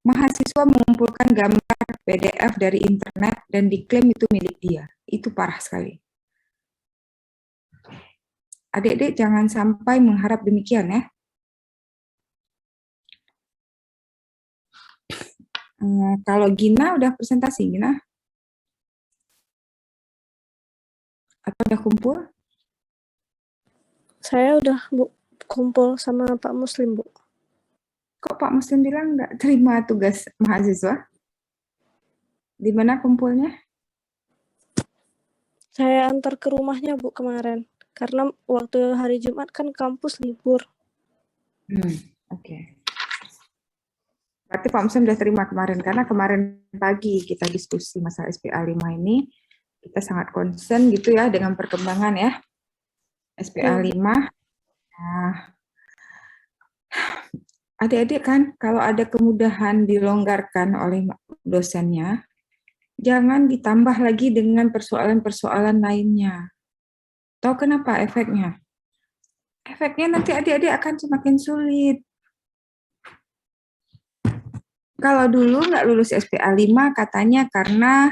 mahasiswa mengumpulkan gambar PDF dari internet dan diklaim itu milik dia. Itu parah sekali. Adik-adik jangan sampai mengharap demikian ya. Kalau Gina udah presentasi, Gina? Atau udah kumpul? Saya udah, Bu, kumpul sama Pak Muslim, Bu. Kok Pak Muslim bilang nggak terima tugas mahasiswa? Di mana kumpulnya? Saya antar ke rumahnya, Bu, kemarin. Karena waktu hari Jumat kan kampus libur. Oke. Berarti Pak Muslim udah terima kemarin, karena kemarin pagi kita diskusi masalah SPA 5 ini, kita sangat concern gitu ya dengan perkembangan ya SPA 5. Nah, adik-adik kan kalau ada kemudahan dilonggarkan oleh dosennya, jangan ditambah lagi dengan persoalan-persoalan lainnya. Tahu kenapa efeknya? Efeknya nanti adik-adik akan semakin sulit. Kalau dulu nggak lulus SPA 5 katanya karena,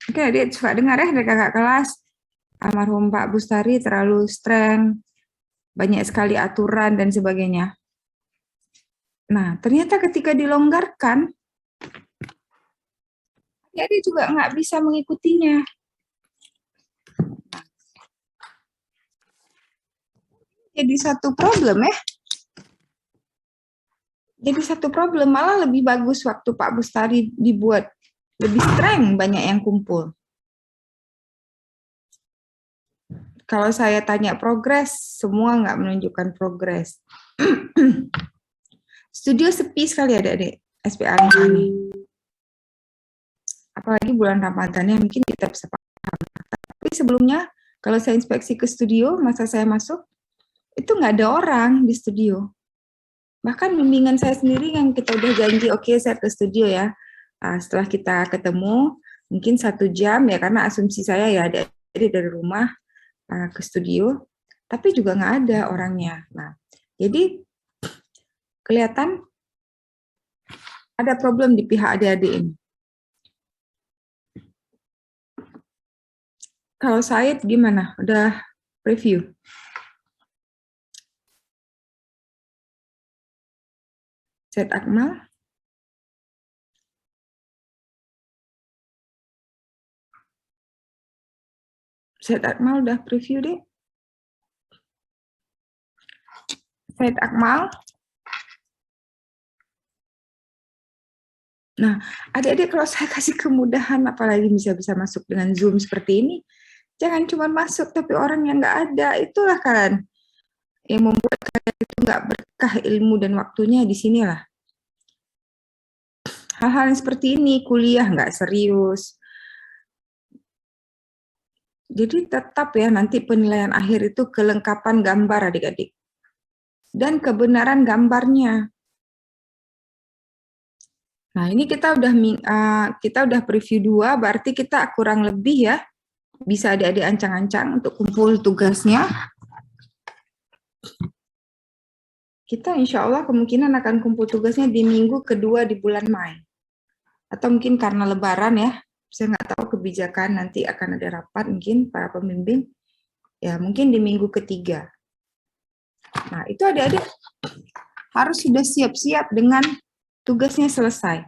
mungkin adik suka dengar ya dari kakak kelas, almarhum Pak Bustari terlalu strength, banyak sekali aturan dan sebagainya. Nah, ternyata ketika dilonggarkan, adik juga nggak bisa mengikutinya. Jadi satu problem ya. Jadi satu problem, malah lebih bagus waktu Pak Bustari dibuat lebih strength, banyak yang kumpul. Kalau saya tanya progres, semua nggak menunjukkan progres. Studio sepi sekali adik-adik, SPA ini. Apalagi bulan Ramadan ya, mungkin kita bisa paham. Tapi sebelumnya, kalau saya inspeksi ke studio, masa saya masuk, itu nggak ada orang di studio. Bahkan bimbingan saya sendiri yang kita udah janji, oke, saya ke studio ya. Setelah kita ketemu, mungkin 1 jam ya, karena asumsi saya ya dari rumah ke studio, tapi juga nggak ada orangnya. Nah, jadi kelihatan ada problem di pihak adik-adik ini. Kalau Said gimana? Udah review? Said Akmal? Said Akmal udah preview deh? Said Akmal? Nah, adik-adik kalau saya kasih kemudahan, apalagi bisa masuk dengan Zoom seperti ini, jangan cuma masuk, tapi orang yang nggak ada, itulah kan yang membuat kalian itu nggak berkah ilmu dan waktunya di sinilah. Hal-hal yang seperti ini, kuliah nggak serius. Jadi tetap ya nanti penilaian akhir itu kelengkapan gambar adik-adik. Dan kebenaran gambarnya. Nah ini kita udah preview 2, berarti kita kurang lebih ya, bisa adik-adik ancang-ancang untuk kumpul tugasnya. Kita insya Allah kemungkinan akan kumpul tugasnya di minggu kedua di bulan Mei. Atau mungkin karena lebaran ya, saya nggak tahu kebijakan nanti akan ada rapat mungkin para pembimbing, ya mungkin di minggu ketiga. Nah itu adik-adik harus sudah siap-siap dengan tugasnya selesai.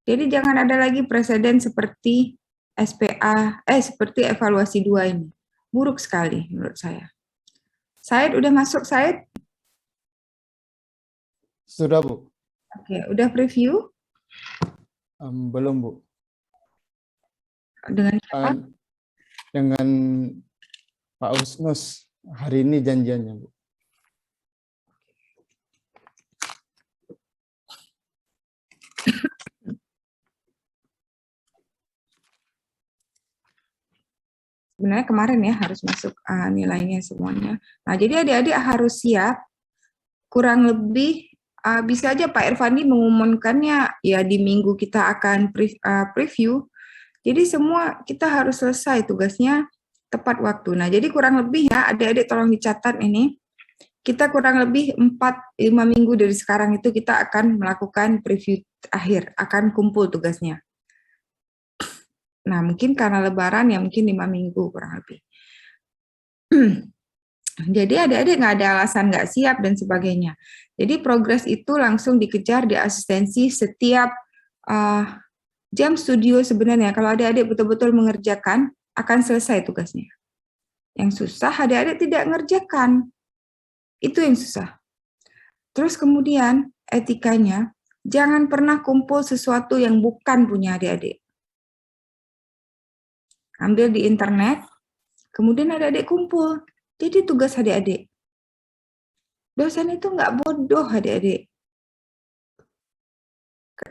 Jadi jangan ada lagi presiden seperti seperti evaluasi 2 ini. Buruk sekali menurut saya. Said udah masuk, Said? Sudah, Bu. Oke, udah preview? Belum, Bu. Dengan siapa? Dengan Pak Usnus. Hari ini janjiannya, Bu. Sebenarnya kemarin ya harus masuk nilainya semuanya. Nah, jadi adik-adik harus siap. Kurang lebih bisa aja Pak Irfandi mengumumkannya ya di minggu kita akan preview. Jadi semua kita harus selesai tugasnya tepat waktu. Nah, jadi kurang lebih ya adik-adik tolong dicatat ini. kita kurang lebih 4-5 minggu dari sekarang itu kita akan melakukan preview akhir, akan kumpul tugasnya. Nah, mungkin karena lebaran ya mungkin 5 minggu kurang lebih. Jadi adik-adik nggak ada alasan nggak siap dan sebagainya. Jadi progres itu langsung dikejar di asistensi setiap jam studio sebenarnya. Kalau adik-adik betul-betul mengerjakan, akan selesai tugasnya. Yang susah adik-adik tidak mengerjakan. Itu yang susah. Terus kemudian etikanya, jangan pernah kumpul sesuatu yang bukan punya adik-adik. Ambil di internet, kemudian adik-adik kumpul. Jadi tugas adik-adik. Dosen itu nggak bodoh adik-adik.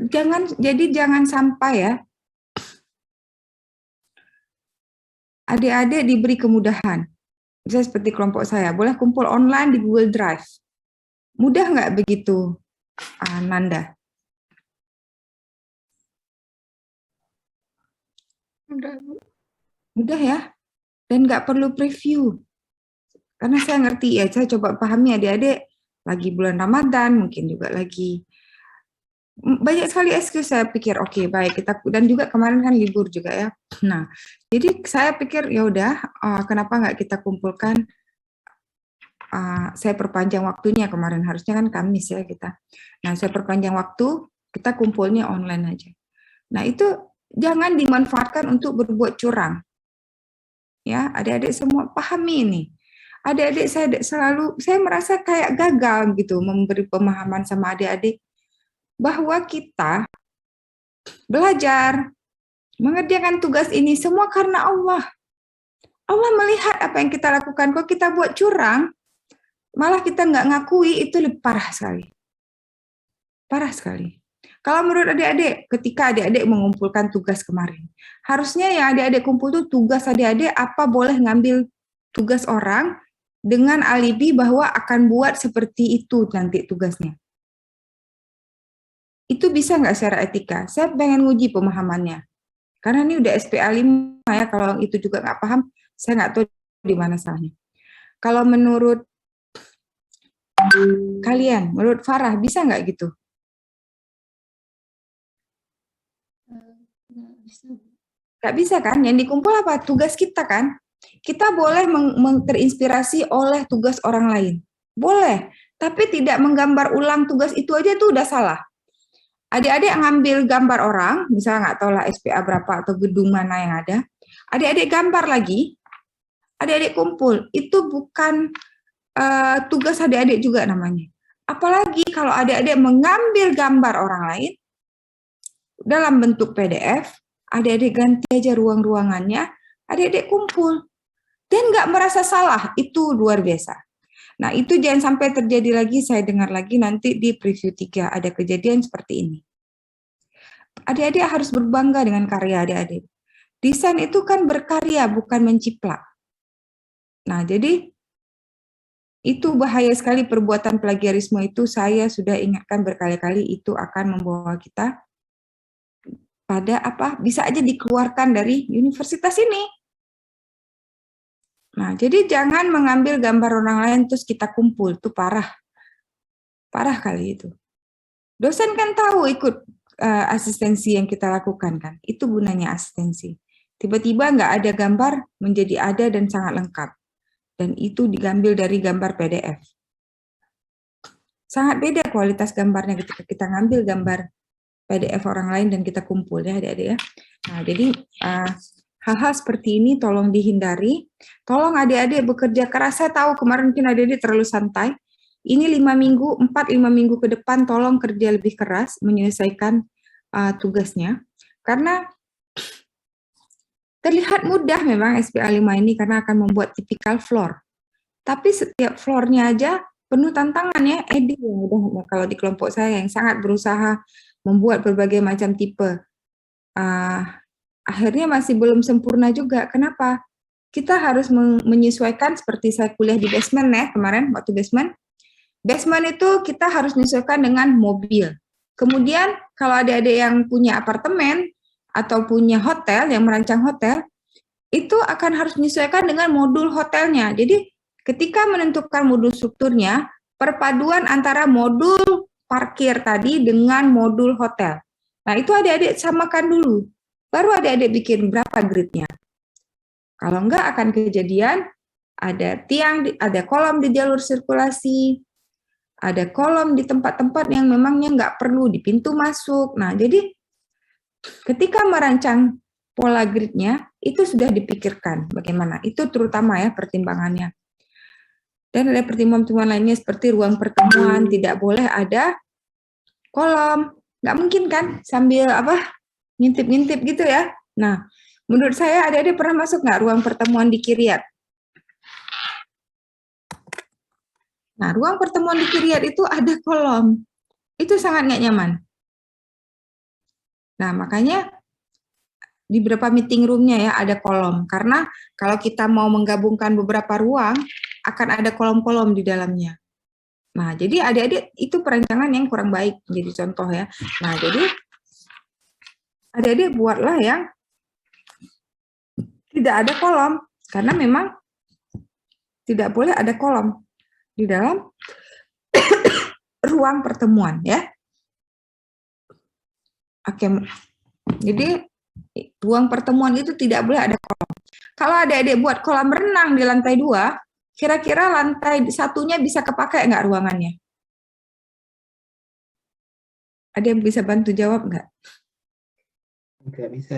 Jangan sampai ya, adik-adik diberi kemudahan. Misalnya seperti kelompok saya, boleh kumpul online di Google Drive. Mudah nggak begitu, Nanda? Mudah ya, dan nggak perlu preview. Karena saya ngerti ya, saya coba pahami adik-adik lagi bulan Ramadan, mungkin juga lagi banyak sekali excuse. Saya pikir oke, baik kita, dan juga kemarin kan libur juga ya. Nah, jadi saya pikir ya udah, kenapa nggak kita kumpulkan? Saya perpanjang waktunya kemarin, harusnya kan Kamis ya kita. Nah, saya perpanjang waktu, kita kumpulnya online aja. Nah, itu jangan dimanfaatkan untuk berbuat curang. Ya, adik-adik semua pahami ini. Adik-adik saya merasa kayak gagal gitu memberi pemahaman sama adik-adik bahwa kita belajar mengerjakan tugas ini semua karena Allah. Allah melihat apa yang kita lakukan. Kalau kita buat curang, malah kita nggak ngakui, itu lebih parah sekali. Parah sekali. Kalau menurut adik-adik, ketika adik-adik mengumpulkan tugas kemarin, harusnya yang adik-adik kumpul itu tugas adik-adik apa boleh ngambil tugas orang dengan alibi bahwa akan buat seperti itu nanti tugasnya. Itu bisa nggak secara etika? Saya pengen nguji pemahamannya. Karena ini udah SPA 5 ya, kalau itu juga nggak paham, saya nggak tahu di mana salahnya. Kalau menurut kalian, menurut Farah, bisa nggak gitu? Nggak bisa kan? Yang dikumpul apa? Tugas kita kan? Kita boleh terinspirasi oleh tugas orang lain. Boleh, tapi tidak menggambar ulang tugas itu aja itu udah salah. Adik-adik ngambil gambar orang, misalnya nggak tahu lah SPA berapa atau gedung mana yang ada, adik-adik gambar lagi, adik-adik kumpul. Itu bukan tugas adik-adik juga namanya. Apalagi kalau adik-adik mengambil gambar orang lain dalam bentuk PDF, adik-adik ganti aja ruang-ruangannya, adik-adik kumpul. Dan nggak merasa salah, itu luar biasa. Nah, itu jangan sampai terjadi lagi, saya dengar lagi nanti di preview 3 ada kejadian seperti ini. Adik-adik harus berbangga dengan karya adik-adik. Desain itu kan berkarya, bukan menciplak. Nah, jadi itu bahaya sekali perbuatan plagiarisme itu, saya sudah ingatkan berkali-kali, itu akan membawa kita pada apa? Bisa aja dikeluarkan dari universitas ini. Nah, jadi jangan mengambil gambar orang lain terus kita kumpul, itu parah. Parah kali itu. Dosen kan tahu ikut asistensi yang kita lakukan kan, itu gunanya asistensi. Tiba-tiba nggak ada gambar menjadi ada dan sangat lengkap. Dan itu diambil dari gambar PDF. Sangat beda kualitas gambarnya ketika kita ngambil gambar PDF orang lain dan kita kumpul ya adik-adik ya. Nah, jadi hal-hal seperti ini tolong dihindari. Tolong adik-adik bekerja keras. Saya tahu kemarin mungkin adik-adik terlalu santai. Ini 5 minggu, 4-5 minggu ke depan tolong kerja lebih keras menyelesaikan tugasnya. Karena terlihat mudah memang SPA 5 ini karena akan membuat tipikal floor. Tapi setiap floornya aja penuh tantangan ya. Edi yang udah kalau di kelompok saya yang sangat berusaha membuat berbagai macam tipe. Akhirnya masih belum sempurna juga. Kenapa? Kita harus menyesuaikan seperti saya kuliah di basement ya kemarin waktu basement. Basement itu kita harus menyesuaikan dengan mobil. Kemudian kalau adik-adik yang punya apartemen atau punya hotel, yang merancang hotel, itu akan harus menyesuaikan dengan modul hotelnya. Jadi ketika menentukan modul strukturnya, perpaduan antara modul parkir tadi dengan modul hotel. Nah, itu adik-adik samakan dulu. Baru adik-adik bikin berapa gridnya. Kalau enggak akan kejadian ada tiang, ada kolom di jalur sirkulasi, ada kolom di tempat-tempat yang memangnya enggak perlu di pintu masuk. Nah, jadi ketika merancang pola gridnya, itu sudah dipikirkan bagaimana. Itu terutama ya pertimbangannya. Dan ada pertimbangan-pertimbangan lainnya seperti ruang pertemuan, tidak boleh ada kolom. Nggak mungkin kan sambil ngintip-ngintip gitu ya. Nah, menurut saya adik-adik pernah masuk nggak ruang pertemuan di Kiryat? Nah, ruang pertemuan di Kiryat itu ada kolom. Itu sangat nggak nyaman. Nah, makanya di beberapa meeting room-nya ya ada kolom. Karena kalau kita mau menggabungkan beberapa ruang, akan ada kolom-kolom di dalamnya. Nah, jadi adik-adik itu perencanaan yang kurang baik, jadi contoh ya. Nah, jadi adik-adik buatlah yang tidak ada kolom, karena memang tidak boleh ada kolom di dalam ruang pertemuan ya. Oke, jadi ruang pertemuan itu tidak boleh ada kolom. Kalau adik-adik buat kolam renang di lantai 2, kira-kira lantai satunya bisa kepakai nggak ruangannya? Ada yang bisa bantu jawab nggak? Nggak bisa.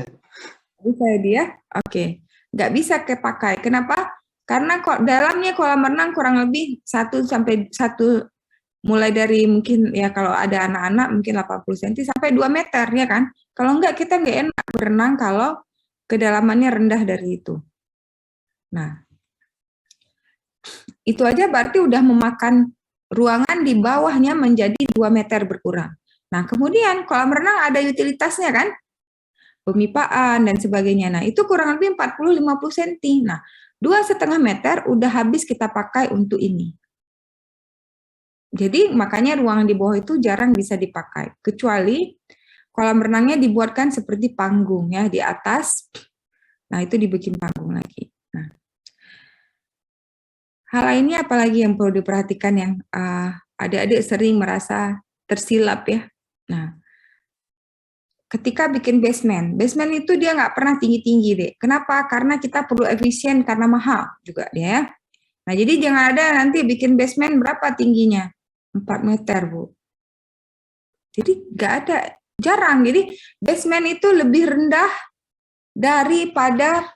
Bisa ya dia? Oke. Nggak bisa kepakai. Kenapa? Karena kok dalamnya kolam renang kurang lebih 1 sampai 1, mulai dari mungkin ya kalau ada anak-anak mungkin 80 cm sampai 2 meter ya kan? Kalau enggak kita nggak enak berenang kalau kedalamannya rendah dari itu. Nah, itu aja berarti udah memakan ruangan di bawahnya menjadi 2 meter berkurang. Nah, kemudian kolam renang ada utilitasnya kan? Pemipaan dan sebagainya. Nah, itu kurang lebih 40-50 cm. Nah, 2,5 meter udah habis kita pakai untuk ini. Jadi, makanya ruangan di bawah itu jarang bisa dipakai. Kecuali kolam renangnya dibuatkan seperti panggung ya, di atas. Nah, itu dibikin panggung lagi. Nah, hal lainnya apalagi yang perlu diperhatikan yang adik-adik sering merasa tersilap ya. Nah, ketika bikin basement itu dia nggak pernah tinggi-tinggi deh. Kenapa? Karena kita perlu efisien karena mahal juga dia ya. Nah, jadi jangan ada nanti bikin basement berapa tingginya? 4 meter, Bu. Jadi nggak ada, jarang. Jadi basement itu lebih rendah daripada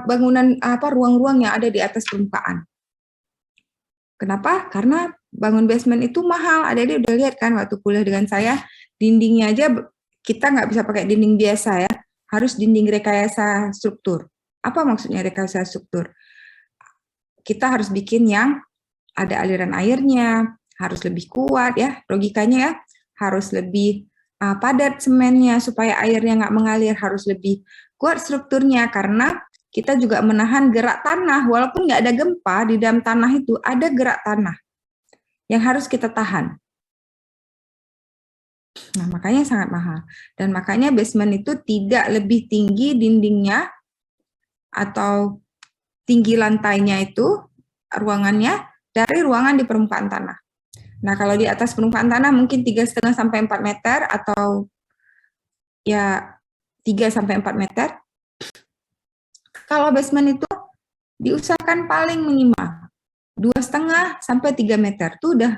bangunan ruang-ruang yang ada di atas permukaan. Kenapa? Karena bangun basement itu mahal. Adik-adik udah lihat kan waktu kuliah dengan saya, dindingnya aja kita nggak bisa pakai dinding biasa ya, harus dinding rekayasa struktur. Apa maksudnya rekayasa struktur? Kita harus bikin yang ada aliran airnya, harus lebih kuat ya, logikanya ya, harus lebih padat semennya supaya airnya nggak mengalir, harus lebih kuat strukturnya karena kita juga menahan gerak tanah, walaupun nggak ada gempa, di dalam tanah itu ada gerak tanah yang harus kita tahan. Nah, makanya sangat mahal. Dan makanya basement itu tidak lebih tinggi dindingnya atau tinggi lantainya itu, ruangannya, dari ruangan di permukaan tanah. Nah, kalau di atas permukaan tanah mungkin 3,5 sampai 4 meter atau ya 3 sampai 4 meter. Kalau basement itu diusahakan paling minimal 2,5 sampai 3 meter. Itu udah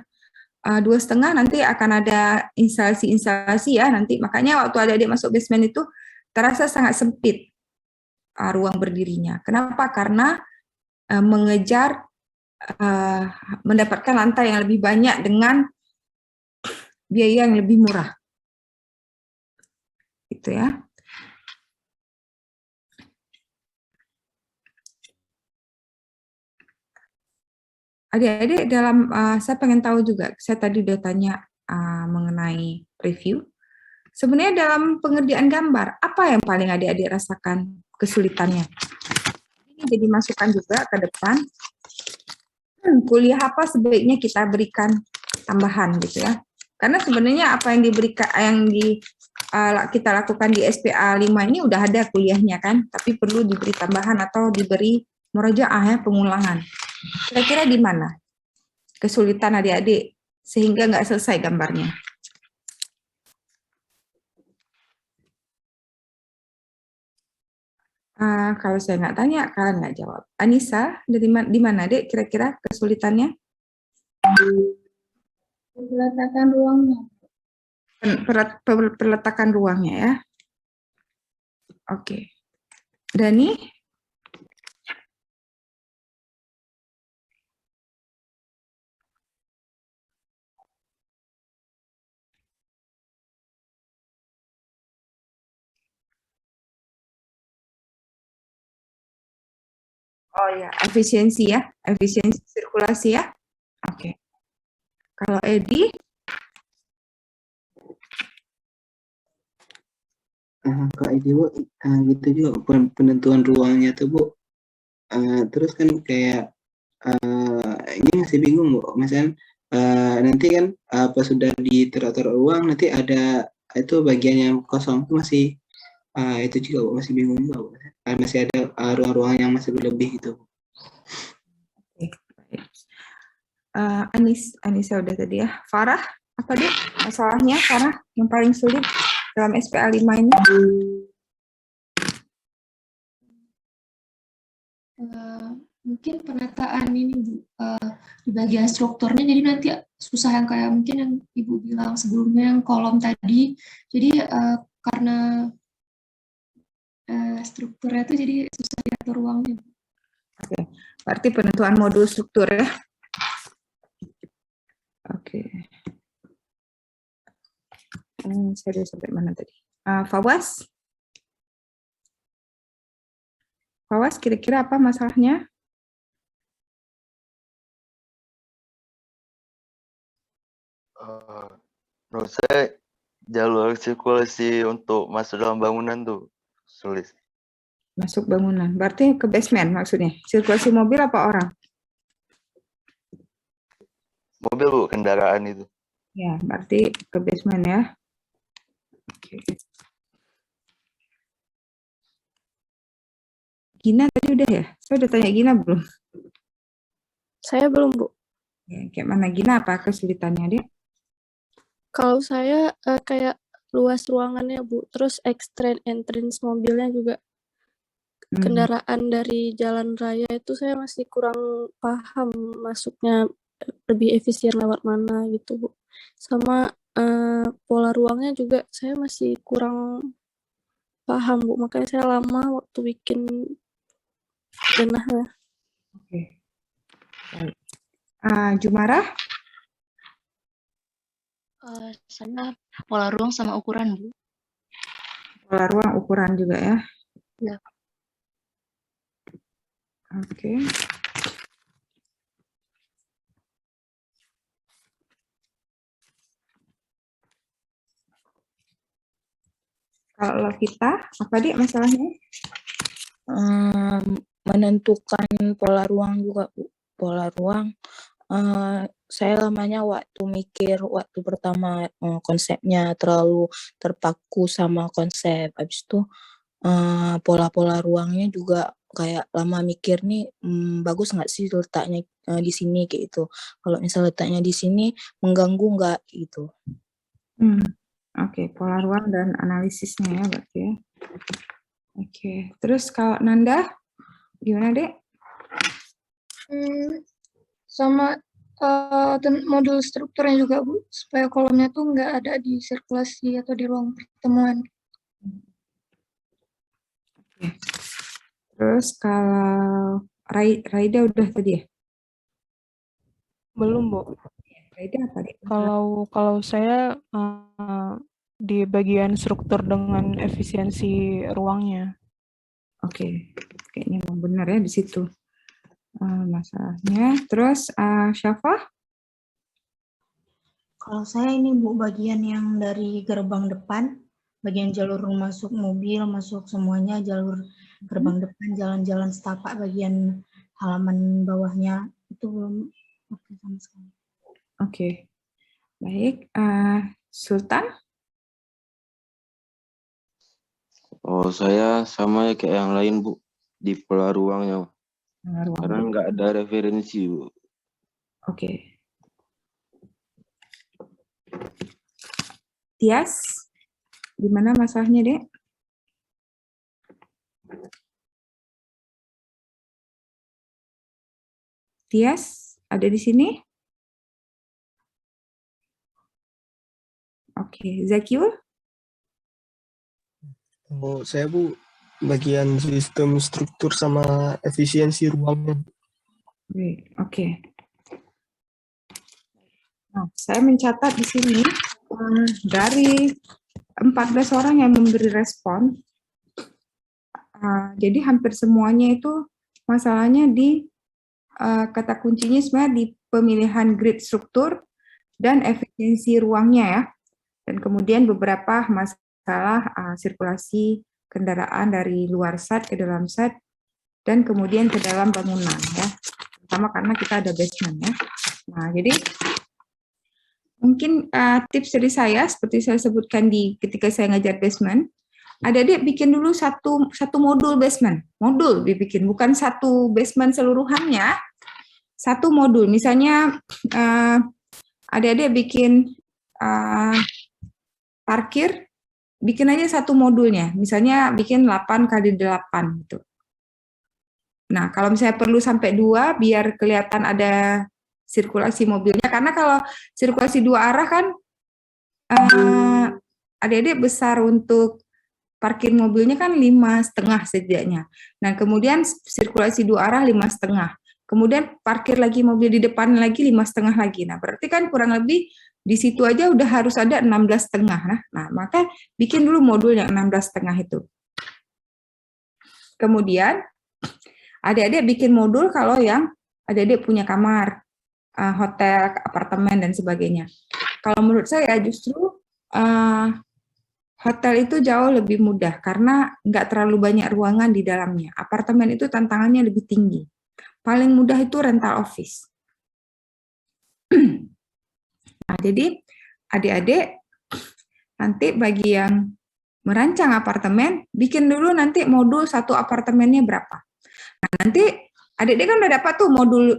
2,5 nanti akan ada instalasi ya nanti. Makanya waktu adik-adik masuk basement itu terasa sangat sempit ruang berdirinya. Kenapa? Karena mengejar mendapatkan lantai yang lebih banyak dengan biaya yang lebih murah. Gitu ya. Adik-adik dalam, saya pengen tahu juga, saya tadi udah tanya mengenai review. Sebenarnya dalam pengerjaan gambar, apa yang paling adik-adik rasakan kesulitannya? Ini jadi masukan juga ke depan. Kuliah apa sebaiknya kita berikan tambahan gitu ya. Karena sebenarnya apa yang diberikan, kita lakukan di SPA 5 ini udah ada kuliahnya kan, tapi perlu diberi tambahan atau diberi murojaah ya, pengulangan. Kira-kira di mana kesulitan adik-adik sehingga nggak selesai gambarnya? Kalau saya nggak tanya, kalian nggak jawab. Anissa, di mana dek kira-kira kesulitannya? Peletakan ruangnya. Perletakan ruangnya ya. Oke. Dani? Oh ya, efisiensi ya, efisiensi sirkulasi ya. Oke. Kalau Edi? Kak Edi Bu, gitu juga penentuan ruangnya tuh Bu. Terus kan kayak ini masih bingung Bu. Misalnya nanti kan pas sudah diteratur ruang nanti ada itu bagian yang kosong itu masih itu juga Bu, masih bingung juga Bu. Masih ada ruang-ruang yang masih berlebih gitu Bu. Anissa udah tadi ya. Farah, apa deh masalahnya Farah yang paling sulit dalam SPA 5 ini? Mungkin penataan ini Bu, di bagian strukturnya, jadi nanti susah yang kayak mungkin yang Ibu bilang sebelumnya yang kolom tadi, jadi karena strukturnya itu jadi susah diatur ruangnya. Oke, berarti penentuan modul struktur ya. Oke. Saya udah sampai mana tadi? Fawas? Fawas, kira-kira apa masalahnya? Menurut saya jalur sirkulasi untuk masuk dalam bangunan tuh sulit. Masuk bangunan, berarti ke basement maksudnya? Sirkulasi mobil apa orang? Mobil Bu, kendaraan itu. Ya, berarti ke basement ya. Oke. Gina tadi udah ya? Saya udah tanya Gina belum? Saya belum, Bu. Ya, kayak mana Gina, apa kesulitannya dia? Kalau saya kayak luas ruangannya, Bu. Terus entrance mobilnya juga. Kendaraan dari jalan raya itu saya masih kurang paham masuknya lebih efisien lewat mana gitu, Bu. Sama pola ruangnya juga saya masih kurang paham, Bu. Makanya saya lama waktu bikin denahnya. Oke. Baik. Jumarah? Saya pola ruang sama ukuran, Bu. Pola ruang ukuran juga ya? Ya. Oke. Kalau kita, apa Dik masalahnya? Menentukan pola ruang juga, Bu. Pola ruang, saya lamanya waktu mikir, waktu pertama konsepnya terlalu terpaku sama konsep. Habis itu pola-pola ruangnya juga kayak lama mikir nih, bagus nggak sih letaknya di sini kayak gitu. Kalau misal letaknya di sini mengganggu nggak gitu. Oke, pola ruang dan analisisnya ya berarti ya. Oke, terus kalau Nanda, gimana Dek? Sama modul strukturnya juga Bu, supaya kolomnya tuh nggak ada di sirkulasi atau di ruang pertemuan. Oke. Terus kalau Raida udah tadi ya? Belum, Bu. Raida apa Dek? Kalau saya di bagian struktur dengan efisiensi ruangnya. Oke, kayaknya memang benar ya di situ masalahnya. Terus Syafa? Kalau saya ini Bu, bagian yang dari gerbang depan, bagian jalur masuk mobil, masuk semuanya, jalur gerbang depan, jalan-jalan setapak bagian halaman bawahnya, itu belum oke sama sekali. Oke, baik. Sultan? Oh, saya sama ya kayak yang lain, Bu, di pola ruangnya. ruang Karena guru. nggak ada referensi, Bu. Oke. Tias, di mana masalahnya, Dek? Tias, ada di sini? Oke, Zakiul? Oh, saya Bu bagian sistem struktur sama efisiensi ruangnya. Oke. Nah, saya mencatat di sini dari 14 orang yang memberi respon, jadi hampir semuanya itu masalahnya di kata kuncinya sebenarnya di pemilihan grid struktur dan efisiensi ruangnya ya. Dan kemudian beberapa masalah sirkulasi kendaraan dari luar SAT ke dalam SAT dan kemudian ke dalam bangunan ya. Pertama karena kita ada basement ya. Nah, jadi mungkin tips dari saya seperti saya sebutkan ketika saya ngajar basement, adik-adik bikin dulu satu modul basement. Modul dibikin, bukan satu basement seluruhannya. Satu modul. Misalnya adik-adik bikin parkir, bikin aja satu modulnya. Misalnya bikin 8x8 gitu. Nah, kalau misalnya perlu sampai 2 biar kelihatan ada sirkulasi mobilnya, karena kalau sirkulasi 2 arah kan adik-adik besar untuk parkir mobilnya kan 5,5 setidaknya. Nah, kemudian sirkulasi 2 arah 5,5. Kemudian parkir lagi mobil di depan lagi 5,5 lagi. Nah, berarti kan kurang lebih di situ aja udah harus ada 16,5. Nah, maka bikin dulu modul yang 16,5 itu. Kemudian adik-adik bikin modul kalau yang adik-adik punya kamar, hotel, apartemen, dan sebagainya. Kalau menurut saya justru hotel itu jauh lebih mudah karena nggak terlalu banyak ruangan di dalamnya. Apartemen itu tantangannya lebih tinggi. Paling mudah itu rental office. Nah, jadi adik-adik nanti bagi yang merancang apartemen, bikin dulu nanti modul satu apartemennya berapa. Nah, nanti adik-adik kan udah dapat tuh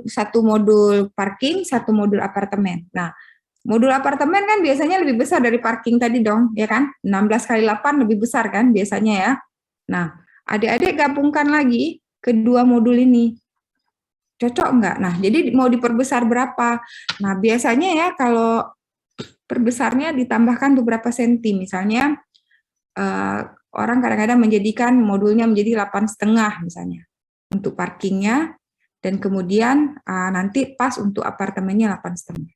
satu modul parking, satu modul apartemen. Nah, modul apartemen kan biasanya lebih besar dari parking tadi dong, ya kan? 16x8 lebih besar kan biasanya ya. Nah, adik-adik gabungkan lagi kedua modul ini. Cocok enggak? Nah, jadi mau diperbesar berapa? Nah, biasanya ya kalau perbesarnya ditambahkan beberapa senti. Misalnya orang kadang-kadang menjadikan modulnya menjadi 8,5 misalnya untuk parkingnya, dan kemudian nanti pas untuk apartemennya 8,5.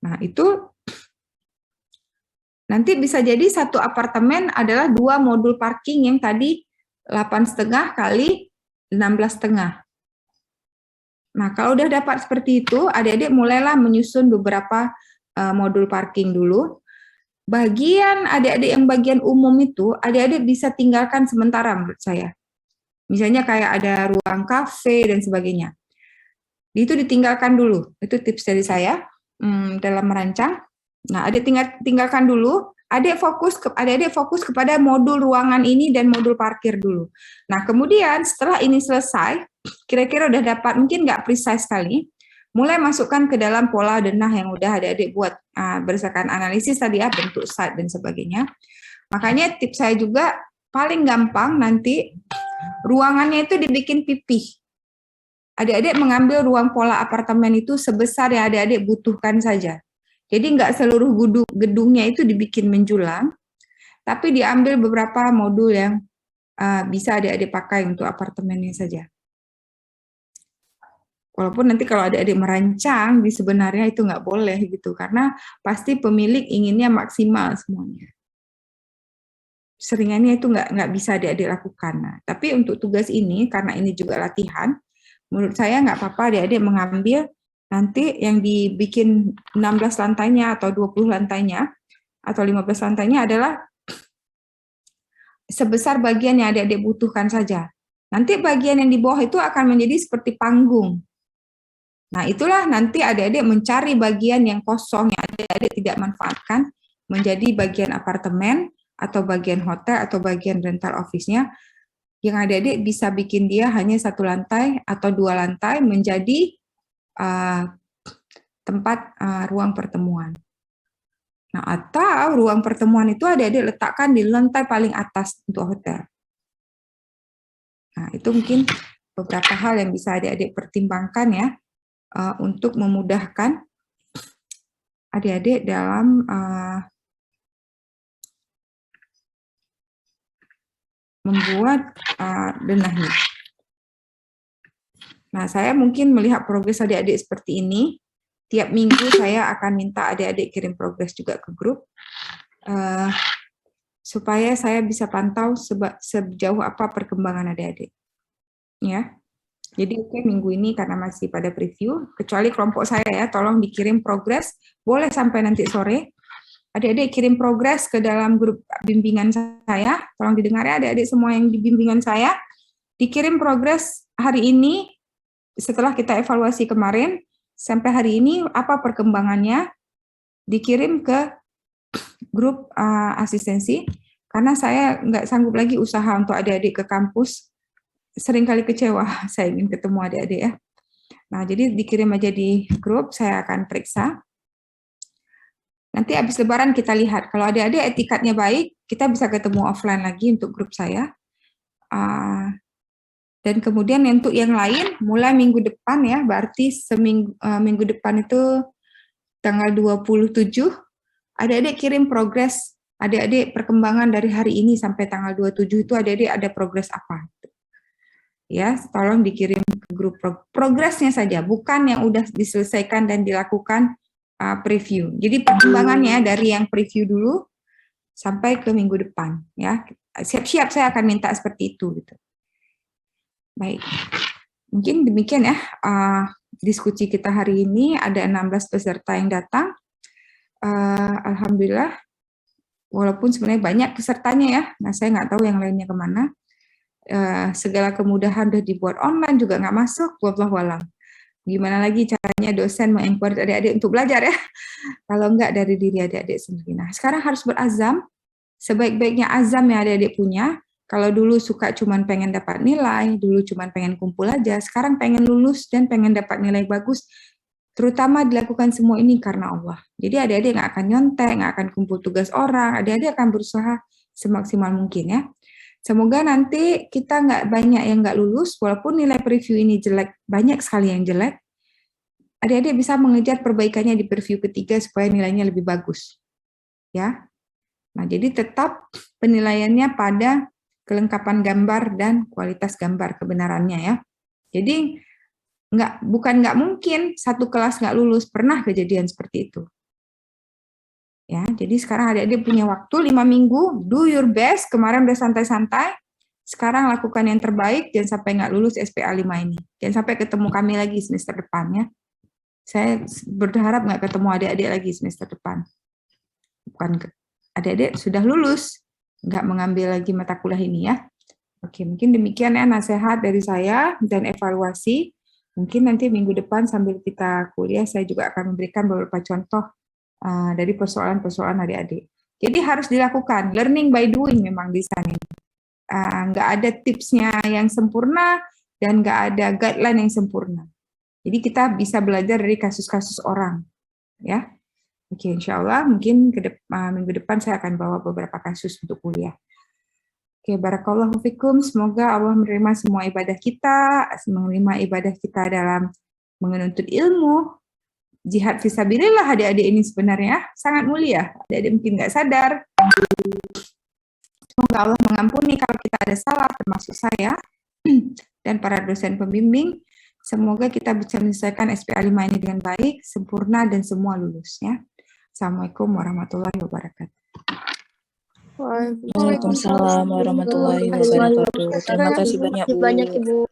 Nah, itu nanti bisa jadi satu apartemen adalah 2 modul parking yang tadi 8,5 kali 16,5. Nah, kalau udah dapat seperti itu, adik-adik mulailah menyusun beberapa modul parking dulu. Bagian adik-adik yang bagian umum itu, adik-adik bisa tinggalkan sementara menurut saya. Misalnya kayak ada ruang kafe dan sebagainya. Itu ditinggalkan dulu. Itu tips dari saya dalam merancang. Nah, adik tinggalkan dulu. Adik fokus kepada modul ruangan ini dan modul parkir dulu. Nah, kemudian setelah ini selesai, kira-kira udah dapat, mungkin nggak precise sekali, mulai masukkan ke dalam pola denah yang udah adik-adik buat berdasarkan analisis tadi ya, bentuk site dan sebagainya. Makanya tips saya juga paling gampang nanti ruangannya itu dibikin pipih. Adik-adik mengambil ruang pola apartemen itu sebesar yang adik-adik butuhkan saja. Jadi nggak seluruh gedungnya itu dibikin menjulang, tapi diambil beberapa modul yang bisa adik-adik pakai untuk apartemennya saja. Walaupun nanti kalau adik-adik merancang, sebenarnya itu nggak boleh gitu, karena pasti pemilik inginnya maksimal semuanya. Seringannya itu nggak bisa adik-adik lakukan. Nah, tapi untuk tugas ini, karena ini juga latihan, menurut saya nggak apa-apa adik-adik mengambil nanti yang dibikin 16 lantainya atau 20 lantainya atau 15 lantainya adalah sebesar bagian yang adik-adik butuhkan saja. Nanti bagian yang di bawah itu akan menjadi seperti panggung. Nah, itulah nanti adik-adik mencari bagian yang kosong yang adik-adik tidak manfaatkan menjadi bagian apartemen atau bagian hotel atau bagian rental office-nya. yang adik-adik bisa bikin dia hanya 1 lantai atau 2 lantai menjadi tempat ruang pertemuan. Nah, atau ruang pertemuan itu adik-adik letakkan di lantai paling atas untuk hotel. Nah, itu mungkin beberapa hal yang bisa adik-adik pertimbangkan ya, untuk memudahkan adik-adik dalam membuat denahnya. Nah, saya mungkin melihat progres adik-adik seperti ini. Tiap minggu saya akan minta adik-adik kirim progres juga ke grup, supaya saya bisa pantau sejauh apa perkembangan adik-adik. Ya, jadi minggu ini karena masih pada preview, kecuali kelompok saya ya, tolong dikirim progres, boleh sampai nanti sore. Adik-adik kirim progres ke dalam grup bimbingan saya, tolong didengar ya adik-adik semua yang di bimbingan saya, dikirim progres hari ini, setelah kita evaluasi kemarin, sampai hari ini apa perkembangannya, dikirim ke grup asistensi, karena saya nggak sanggup lagi usaha untuk adik-adik ke kampus, seringkali kecewa, saya ingin ketemu adik-adik ya. Nah, jadi dikirim aja di grup, saya akan periksa. Nanti habis lebaran kita lihat, kalau adik-adik etikatnya baik, kita bisa ketemu offline lagi untuk grup saya. Dan kemudian untuk yang lain, mulai minggu depan ya, berarti minggu depan itu tanggal 27, adik-adik kirim progres, adik-adik perkembangan dari hari ini sampai tanggal 27 itu adik-adik ada progres apa. Ya, tolong dikirim ke grup progresnya saja, bukan yang udah diselesaikan dan dilakukan preview. Jadi perkembangannya dari yang preview dulu sampai ke minggu depan. Ya, siap-siap saya akan minta seperti itu. Gitu. Baik, mungkin demikian ya diskusi kita hari ini. Ada 16 peserta yang datang. Alhamdulillah, walaupun sebenarnya banyak pesertanya ya. Nah, saya nggak tahu yang lainnya kemana. Segala kemudahan sudah dibuat online juga nggak masuk. Wallahu a'lam. Gimana lagi caranya dosen mengencourage adik-adik untuk belajar ya? Kalau nggak dari diri adik-adik sendiri. Nah, sekarang harus berazam. Sebaik-baiknya azam yang adik-adik punya. Kalau dulu suka cuman pengen dapat nilai, dulu cuman pengen kumpul aja, sekarang pengen lulus dan pengen dapat nilai bagus, terutama dilakukan semua ini karena Allah. Jadi adik-adik nggak akan nyontek, nggak akan kumpul tugas orang, adik-adik akan berusaha semaksimal mungkin ya. Semoga nanti kita nggak banyak yang nggak lulus, walaupun nilai preview ini jelek, banyak sekali yang jelek, adik-adik bisa mengejar perbaikannya di preview ketiga supaya nilainya lebih bagus. Ya. Nah, jadi tetap penilaiannya pada kelengkapan gambar dan kualitas gambar kebenarannya ya. Jadi bukan nggak mungkin satu kelas nggak lulus, pernah kejadian seperti itu. Ya, jadi sekarang adik-adik punya waktu 5 minggu, do your best. Kemarin udah santai-santai, sekarang lakukan yang terbaik, jangan sampai nggak lulus SPA 5 ini. Jangan sampai ketemu kami lagi semester depannya. Saya berharap nggak ketemu adik-adik lagi semester depan. Bukan adik-adik sudah lulus, nggak mengambil lagi mata kuliah ini ya. Oke, mungkin demikian ya nasihat dari saya dan evaluasi. Mungkin nanti minggu depan sambil kita kuliah, saya juga akan memberikan beberapa contoh dari persoalan-persoalan adik-adik. Jadi harus dilakukan, learning by doing memang di sana. Nggak ada tipsnya yang sempurna dan nggak ada guideline yang sempurna. Jadi kita bisa belajar dari kasus-kasus orang. Ya. Oke, insya Allah mungkin minggu depan saya akan bawa beberapa kasus untuk kuliah. Oke, barakallahu fikum. Semoga Allah menerima semua ibadah kita, menerima ibadah kita dalam menuntut ilmu. Jihad fisabilillah adik-adik ini sebenarnya sangat mulia. Adik-adik mungkin nggak sadar. Semoga Allah mengampuni kalau kita ada salah, termasuk saya dan para dosen pembimbing. Semoga kita bisa menyelesaikan SPA 5 ini dengan baik, sempurna, dan semua lulus ya. Assalamualaikum warahmatullahi wabarakatuh. Waalaikumsalam warahmatullahi wabarakatuh. Terima kasih banyak, Bu.